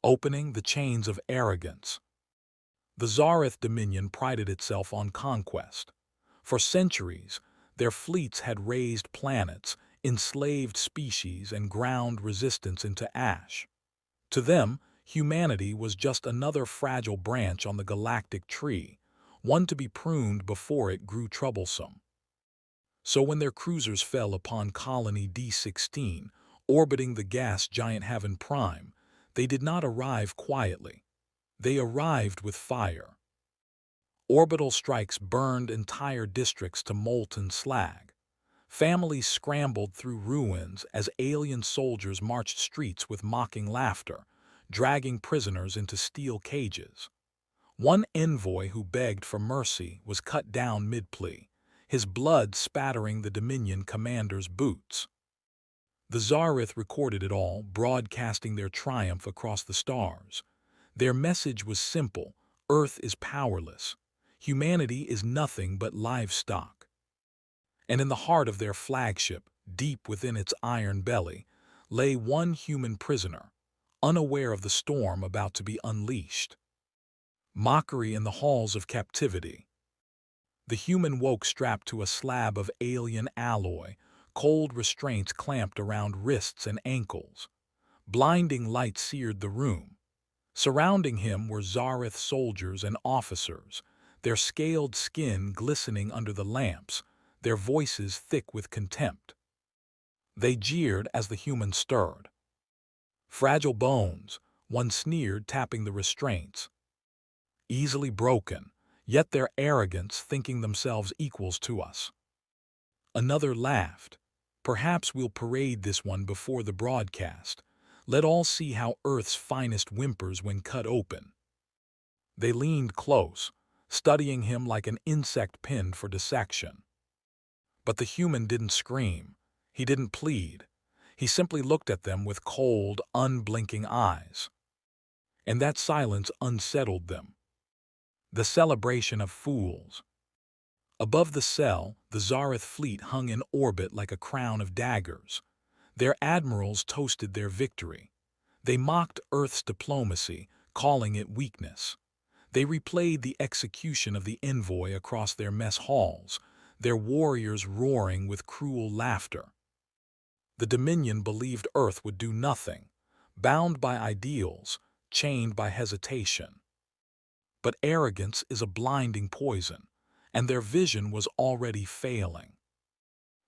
opening the chains of arrogance. The Zareth Dominion prided itself on conquest. For centuries, their fleets had razed planets, enslaved species, and ground resistance into ash. To them, humanity was just another fragile branch on the galactic tree, one to be pruned before it grew troublesome. So when their cruisers fell upon Colony D-16, orbiting the gas giant Haven Prime, they did not arrive quietly. They arrived with fire. Orbital strikes burned entire districts to molten slag. Families scrambled through ruins as alien soldiers marched streets with mocking laughter, dragging prisoners into steel cages. One envoy who begged for mercy was cut down mid-plea, his blood spattering the Dominion commander's boots. The Zareth recorded it all, broadcasting their triumph across the stars. Their message was simple: Earth is powerless. Humanity is nothing but livestock. And in the heart of their flagship, deep within its iron belly, lay one human prisoner, unaware of the storm about to be unleashed. Mockery in the halls of captivity. The human woke strapped to a slab of alien alloy, cold restraints clamped around wrists and ankles. Blinding light seared the room. Surrounding him were Zareth soldiers and officers, their scaled skin glistening under the lamps, their voices thick with contempt. They jeered as the human stirred. Fragile bones, one sneered, tapping the restraints. Easily broken, yet their arrogance thinking themselves equals to us. Another laughed. Perhaps we'll parade this one before the broadcast. Let all see how Earth's finest whimpers when cut open. They leaned close, studying him like an insect pinned for dissection. But the human didn't scream. He didn't plead. He simply looked at them with cold, unblinking eyes. And that silence unsettled them. The celebration of fools. Above the cell, the Zareth fleet hung in orbit like a crown of daggers. Their admirals toasted their victory. They mocked Earth's diplomacy, calling it weakness. They replayed the execution of the envoy across their mess halls, their warriors roaring with cruel laughter. The Dominion believed Earth would do nothing, bound by ideals, chained by hesitation. But arrogance is a blinding poison, and their vision was already failing.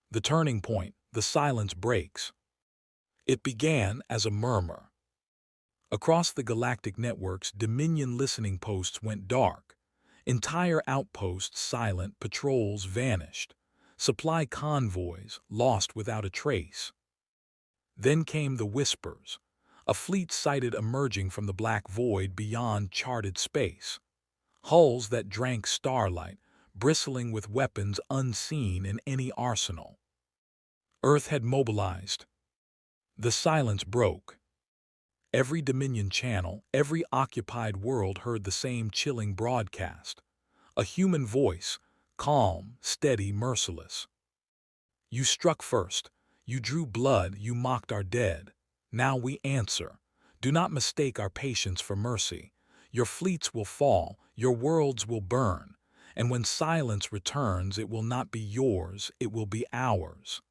The turning point, the silence breaks. It began as a murmur. Across the galactic networks, Dominion listening posts went dark. Entire outposts silent, patrols vanished. Supply convoys lost without a trace. Then came the whispers. A fleet sighted emerging from the black void beyond charted space. Hulls that drank starlight, bristling with weapons unseen in any arsenal. Earth had mobilized. The silence broke. Every Dominion channel, every occupied world heard the same chilling broadcast. A human voice, calm, steady, merciless. You struck first. You drew blood. You mocked our dead. Now we answer. Do not mistake our patience for mercy. Your fleets will fall. Your worlds will burn. And when silence returns, it will not be yours. It will be ours.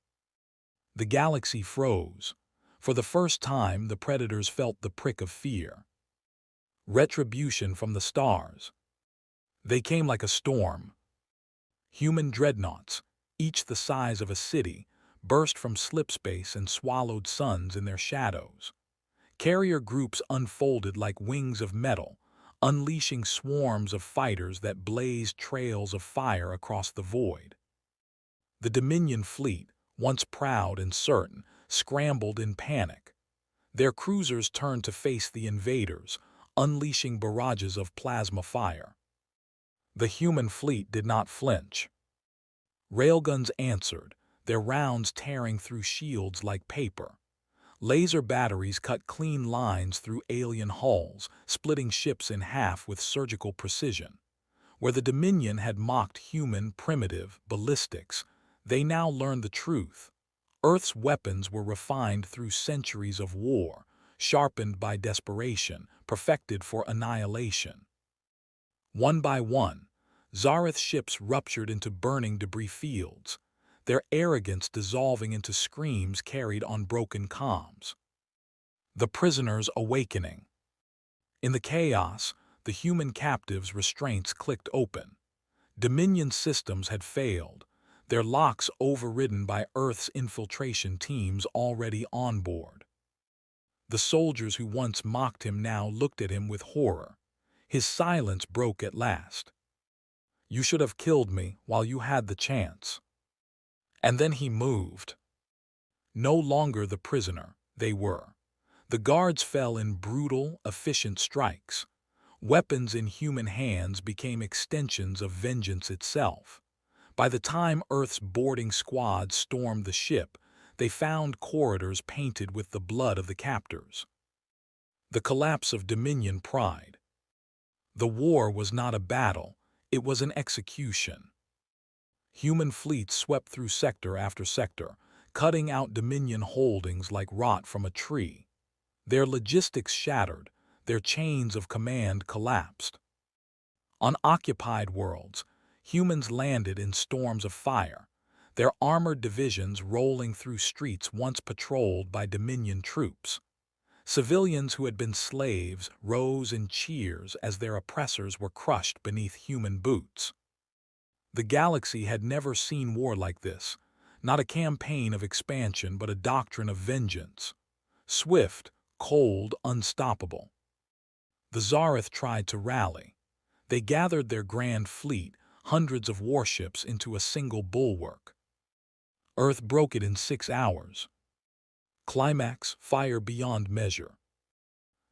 The galaxy froze. For the first time, the predators felt the prick of fear. Retribution from the stars. They came like a storm. Human dreadnoughts, each the size of a city, burst from slipspace and swallowed suns in their shadows. Carrier groups unfolded like wings of metal, unleashing swarms of fighters that blazed trails of fire across the void. The Dominion fleet, once proud and certain, scrambled in panic. Their cruisers turned to face the invaders, unleashing barrages of plasma fire. The human fleet did not flinch. Railguns answered, their rounds tearing through shields like paper. Laser batteries cut clean lines through alien hulls, splitting ships in half with surgical precision. Where the Dominion had mocked human, primitive ballistics, they now learned the truth. Earth's weapons were refined through centuries of war, sharpened by desperation, perfected for annihilation. One by one, Zareth's ships ruptured into burning debris fields, their arrogance dissolving into screams carried on broken comms. The prisoners awakening. In the chaos, the human captives' restraints clicked open. Dominion systems had failed, their locks overridden by Earth's infiltration teams already on board. The soldiers who once mocked him now looked at him with horror. His silence broke at last. "You should have killed me while you had the chance." And then he moved. No longer the prisoner, they were. The guards fell in brutal, efficient strikes. Weapons in human hands became extensions of vengeance itself. By the time Earth's boarding squad stormed the ship, they found corridors painted with the blood of the captors. The collapse of Dominion pride. The war was not a battle, it was an execution. Human fleets swept through sector after sector, cutting out Dominion holdings like rot from a tree. Their logistics shattered, their chains of command collapsed. On occupied worlds, humans landed in storms of fire, their armored divisions rolling through streets once patrolled by Dominion troops. Civilians who had been slaves rose in cheers as their oppressors were crushed beneath human boots. The galaxy had never seen war like this, not a campaign of expansion but a doctrine of vengeance. Swift, cold, unstoppable. The Zareth tried to rally. They gathered their grand fleet, hundreds of warships, into a single bulwark. Earth broke it in 6 hours. Climax, fire beyond measure.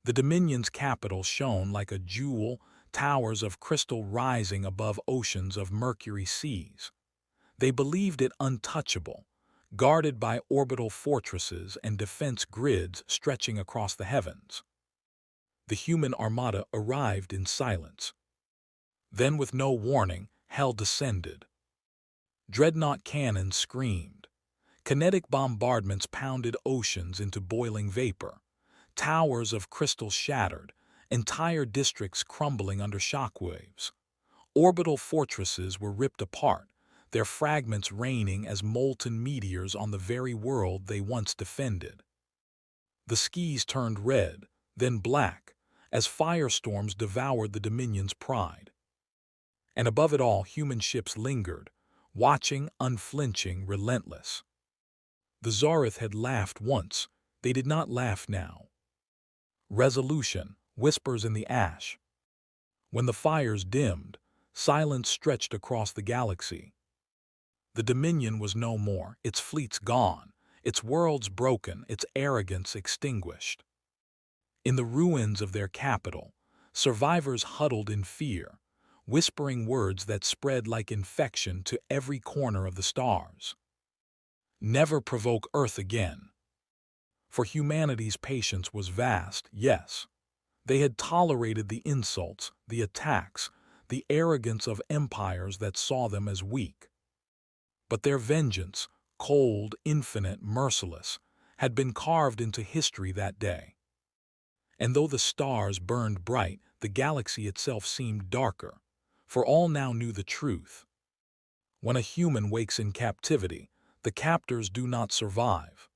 The Dominion's capital shone like a jewel, towers of crystal rising above oceans of mercury seas. They believed it untouchable, guarded by orbital fortresses and defense grids stretching across the heavens. The human armada arrived in silence. Then, with no warning, hell descended. Dreadnought cannons screamed. Kinetic bombardments pounded oceans into boiling vapor. Towers of crystal shattered, entire districts crumbling under shockwaves. Orbital fortresses were ripped apart, their fragments raining as molten meteors on the very world they once defended. The skies turned red, then black, as firestorms devoured the Dominion's pride. And above it all, human ships lingered, watching, unflinching, relentless. The Zareth had laughed once, they did not laugh now. Resolution, whispers in the ash. When the fires dimmed, silence stretched across the galaxy. The Dominion was no more, its fleets gone, its worlds broken, its arrogance extinguished. In the ruins of their capital, survivors huddled in fear, whispering words that spread like infection to every corner of the stars. Never provoke Earth again. For humanity's patience was vast, yes. They had tolerated the insults, the attacks, the arrogance of empires that saw them as weak. But their vengeance, cold, infinite, merciless, had been carved into history that day. And though the stars burned bright, the galaxy itself seemed darker, for all now knew the truth. When a human wakes in captivity, the captors do not survive.